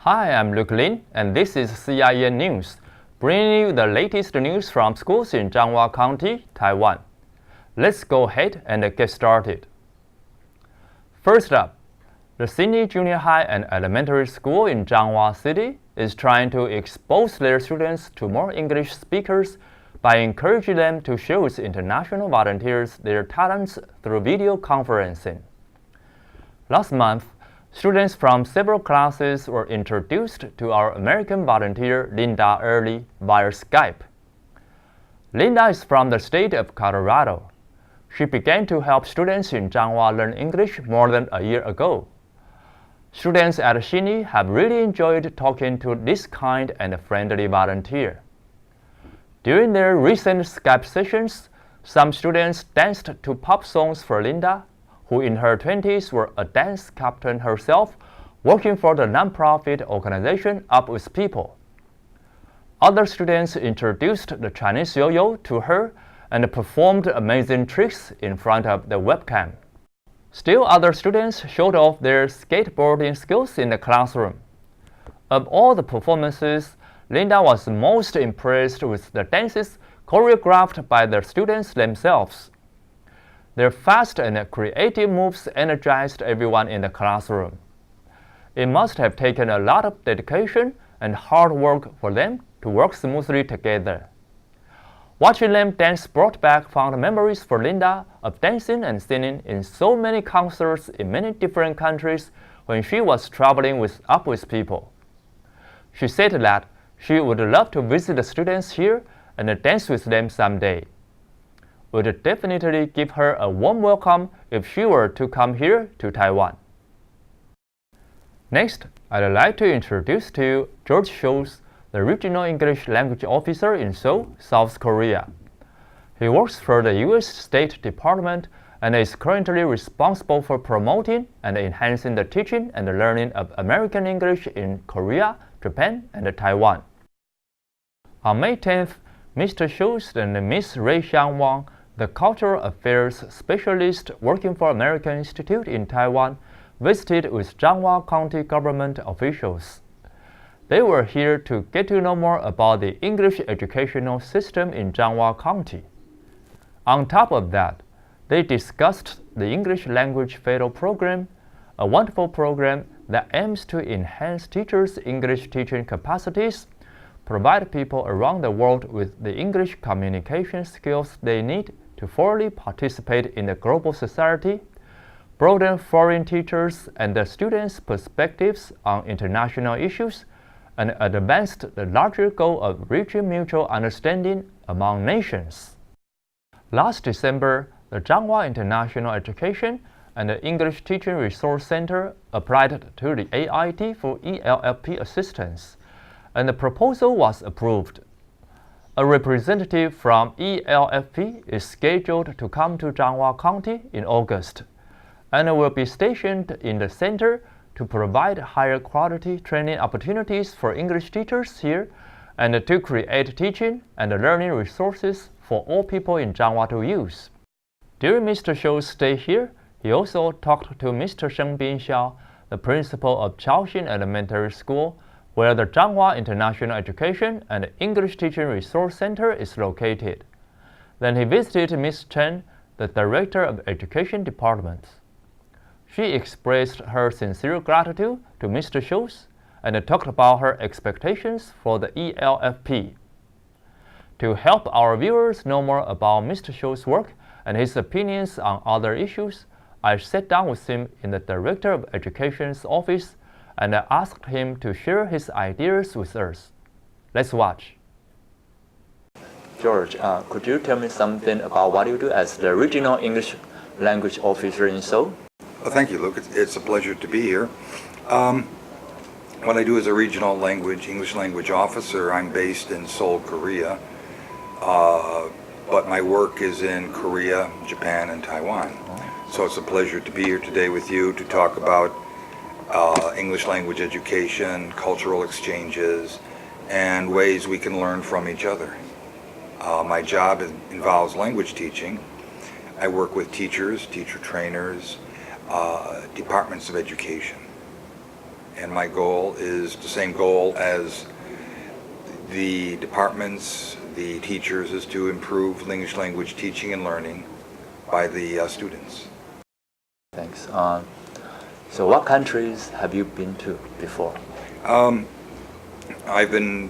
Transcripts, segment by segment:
Hi, I'm Luke Lin, and this is Cien News, bringing you the latest news from schools in Changhua County, Taiwan. Let's go ahead and get started. First up, the Cien Junior High and Elementary School in Changhua City is trying to expose their students to more English speakers by encouraging them to show its international volunteers their talents through video conferencing. Last month, students from several classes were introduced to our American volunteer Linda Early via Skype. Linda is from the state of Colorado. She began to help students in Changhua learn English more than a year ago. Students at Cien have really enjoyed talking to this kind and friendly volunteer. During their recent Skype sessions, some students danced to pop songs for Linda, who in her 20s were a dance captain herself, working for the nonprofit organization Up With People. Other students introduced the Chinese yo-yo to her and performed amazing tricks in front of the webcam. Still other students showed off their skateboarding skills in the classroom. Of all the performances, Linda was most impressed with the dances choreographed by the students themselves. Their fast and creative moves energized everyone in the classroom. It must have taken a lot of dedication and hard work for them to work smoothly together. Watching them dance brought back fond memories for Linda of dancing and singing in so many concerts in many different countries when she was traveling Up With People. She said that she would love to visit the students here and dance with them someday. Would definitely give her a warm welcome if she were to come here to Taiwan. Next, I'd like to introduce to you George Schultz, the Regional English Language Officer in Seoul, South Korea. He works for the U.S. State Department and is currently responsible for promoting and enhancing the teaching and learning of American English in Korea, Japan, and Taiwan. On May 10th, Mr. Schultz and Ms. Ray Xiang Wang, the Cultural Affairs Specialist working for American Institute in Taiwan, visited with Changhua County government officials. They were here to get to know more about the English educational system in Changhua County. On top of that, they discussed the English Language Fellow Program, a wonderful program that aims to enhance teachers' English teaching capacities, provide people around the world with the English communication skills they need to fully participate in the global society, broaden foreign teachers and the students' perspectives on international issues, and advanced the larger goal of reaching mutual understanding among nations. Last December, the Changhua International Education and the English Teaching Resource Center applied to the AIT for ELFP assistance, and the proposal was approved. A representative from ELFP is scheduled to come to Changhua County in August and will be stationed in the center to provide higher quality training opportunities for English teachers here and to create teaching and learning resources for all people in Changhua to use. During Mr. Shou's stay here, he also talked to Mr. Sheng Bin Xiao, the principal of Chaoxin Elementary School, where the Changhua International Education and English Teaching Resource Center is located. Then he visited Ms. Chen, the Director of Education Department. She expressed her sincere gratitude to Mr. Schultz and talked about her expectations for the ELFP. To help our viewers know more about Mr. Schultz's work and his opinions on other issues, I sat down with him in the Director of Education's office and I asked him to share his ideas with us. Let's watch. George, could you tell me something about what you do as the Regional English Language Officer in Seoul? Well, thank you, Luke. It's a pleasure to be here. What I do as a Regional English Language Officer, I'm based in Seoul, Korea, but my work is in Korea, Japan, and Taiwan. So it's a pleasure to be here today with you to talk about English language education, cultural exchanges, and ways we can learn from each other. My job involves language teaching. I work with teachers, teacher trainers, departments of education. and my goal is the same goal as the departments, the teachers, is to improve English language teaching and learning by the students. Thanks. So what countries have you been to before? I've been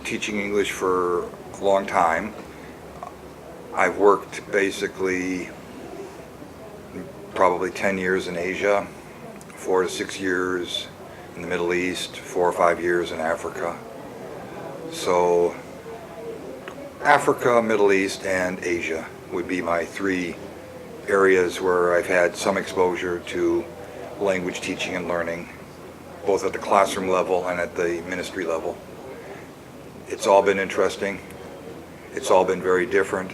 teaching English for a long time. I've worked basically probably 10 years in Asia, 4 to 6 years in the Middle East, 4 or 5 years in Africa. So Africa, Middle East, and Asia would be my 3 areas where I've had some exposure to language teaching and learning, both at the classroom level and at the ministry level. It's all been interesting. It's all been very different,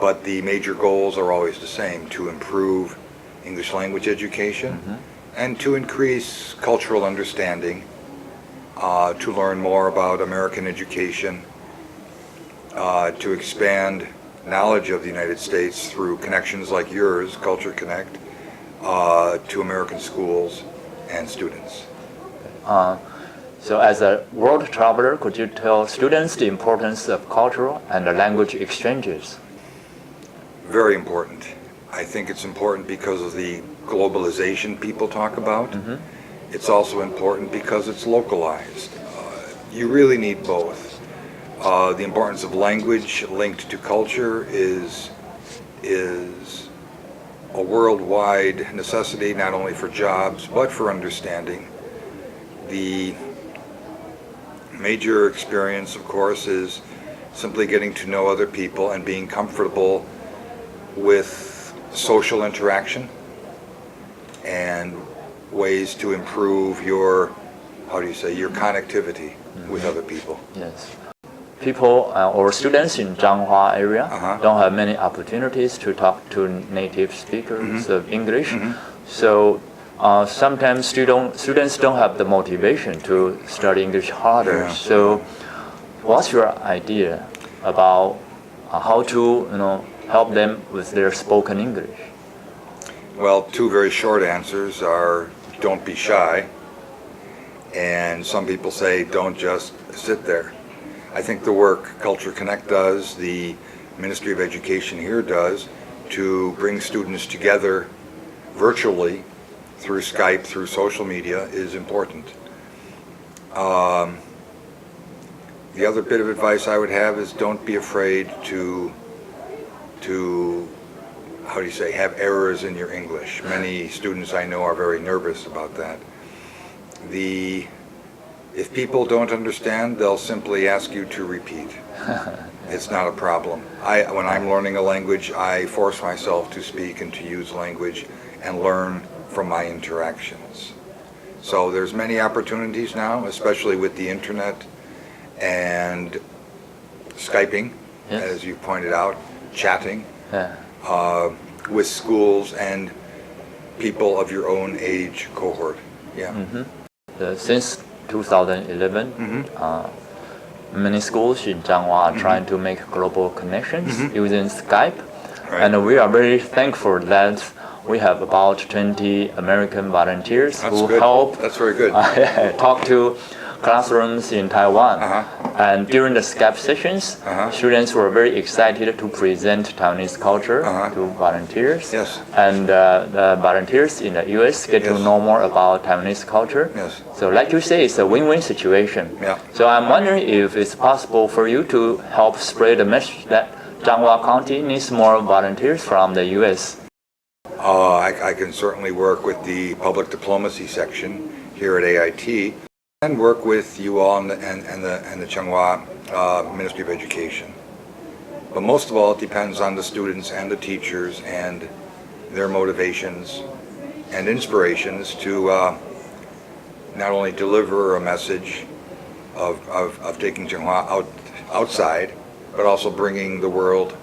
but the major goals are always the same: to improve English language education and to increase cultural understanding, to learn more about American education, to expand knowledge of the United States through connections like yours, Culture Connect, to American schools and students. So as a world traveler, could you tell students the importance of cultural and language exchanges? Very important. I think it's important because of the globalization people talk about. It's also important because it's localized. You really need both. The importance of language linked to culture is a worldwide necessity, not only for jobs, but for understanding. The major experience, of course, is simply getting to know other people and being comfortable with social interaction and ways to improve your, your connectivity with other people. Yes. People or students in Changhua area don't have many opportunities to talk to native speakers of English. So sometimes students don't have the motivation to study English harder. So what's your idea about how to help them with their spoken English? Well, 2 very short answers are: don't be shy, and some people say don't just sit there. I think the work Culture Connect does, the Ministry of Education here does, to bring students together virtually through Skype, through social media, is important. The other bit of advice I would have is don't be afraid to have errors in your English. Many students I know are very nervous about that. If people don't understand, they'll simply ask you to repeat. It's not a problem. When I'm learning a language, I force myself to speak and to use language and learn from my interactions. So there's many opportunities now, especially with the internet and Skyping, as you pointed out, chatting with schools and people of your own age cohort. Since 2011, many schools in Changhua are trying to make global connections using Skype, and we are very thankful that we have about 20 American volunteers who help talk to classrooms in Taiwan. And during the Skype sessions, students were very excited to present Taiwanese culture to volunteers. And the volunteers in the US get to know more about Taiwanese culture. So like you say, it's a win-win situation. So I'm wondering if it's possible for you to help spread the message that Changhua County needs more volunteers from the US. I can certainly work with the public diplomacy section here at AIT and work with you all and the Changhua Ministry of Education. But most of all, it depends on the students and the teachers and their motivations and inspirations to not only deliver a message of taking Changhua outside, but also bringing the world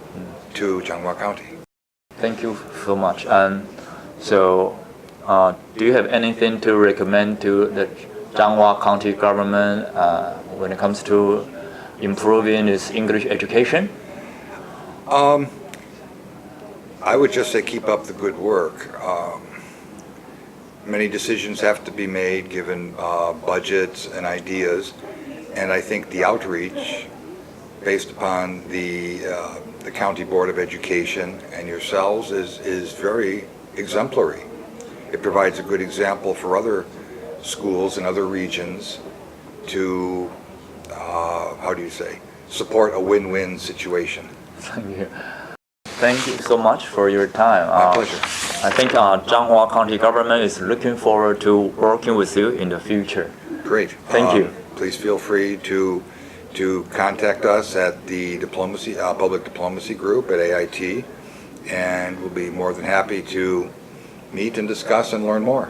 to Changhua County. Thank you so much. And so, do you have anything to recommend to the Changhua County government when it comes to improving its English education? I would just say keep up the good work. many decisions have to be made given budgets and ideas, and I think the outreach based upon the County Board of Education and yourselves is very exemplary. It provides a good example for other schools in other regions to, how do you say, support a win-win situation. Thank you. Thank you so much for your time. My pleasure. I think Changhua County government is looking forward to working with you in the future. Great. Thank you. Please feel free to contact us at the diplomacy, public diplomacy group at AIT, and we'll be more than happy to meet and discuss and learn more.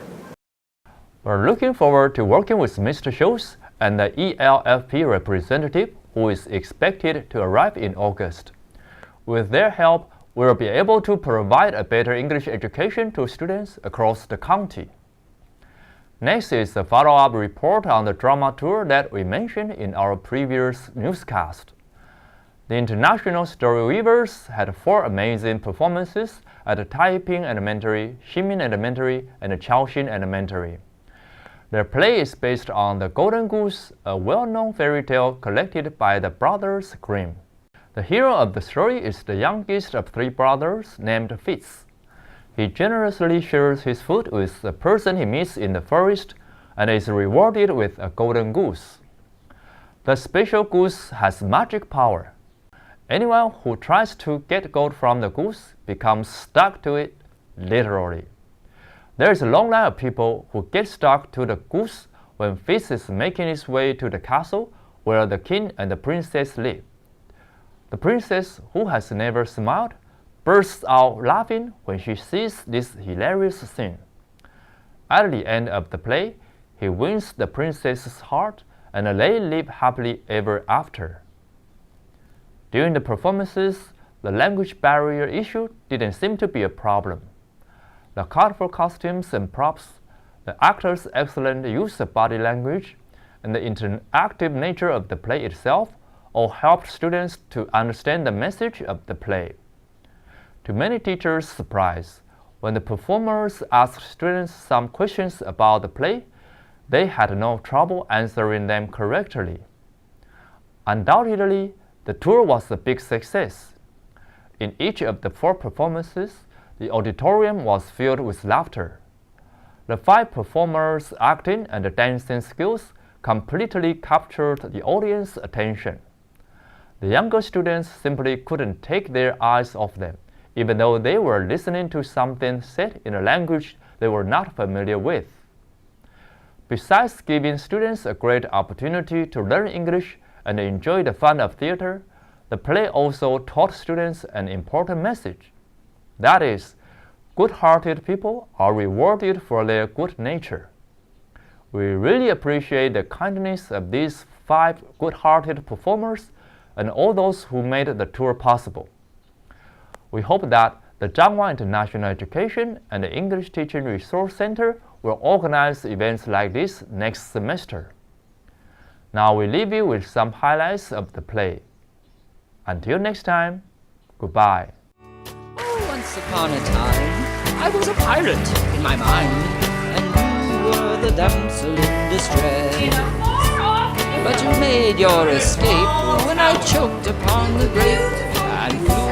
We're looking forward to working with Mr. Schultz and the ELFP representative who is expected to arrive in August. With their help, we'll be able to provide a better English education to students across the county. Next is a follow-up report on the drama tour that we mentioned in our previous newscast. The International Story Weavers had 4 amazing performances at Taiping Elementary, Ximin Elementary, and Chaoxin Elementary. Their play is based on The Golden Goose, a well-known fairy tale collected by the Brothers Grimm. The hero of the story is the youngest of 3 brothers named Fitz. He generously shares his food with the person he meets in the forest and is rewarded with a golden goose. The special goose has magic power. Anyone who tries to get gold from the goose becomes stuck to it, literally. There is a long line of people who get stuck to the goose when Fitz is making his way to the castle where the king and the princess live. The princess, who has never smiled, bursts out laughing when she sees this hilarious scene. At the end of the play, he wins the princess's heart and they live happily ever after. During the performances, the language barrier issue didn't seem to be a problem. The colorful costumes and props, the actors' excellent use of body language, and the interactive nature of the play itself all helped students to understand the message of the play. To many teachers' surprise, when the performers asked students some questions about the play, they had no trouble answering them correctly. Undoubtedly, the tour was a big success. In each of the 4 performances, the auditorium was filled with laughter. The 5 performers' acting and dancing skills completely captured the audience's attention. The younger students simply couldn't take their eyes off them, even though they were listening to something said in a language they were not familiar with. Besides giving students a great opportunity to learn English and enjoy the fun of theater, the play also taught students an important message. That is, good-hearted people are rewarded for their good nature. We really appreciate the kindness of these 5 good-hearted performers and all those who made the tour possible. We hope that the Changhua International Education and the English Teaching Resource Center will organize events like this next semester. Now we leave you with some highlights of the play. Until next time, goodbye. Once upon a time, I was a pirate in my mind, and you were the damsel in distress. But you made your escape when I choked upon the grape and flew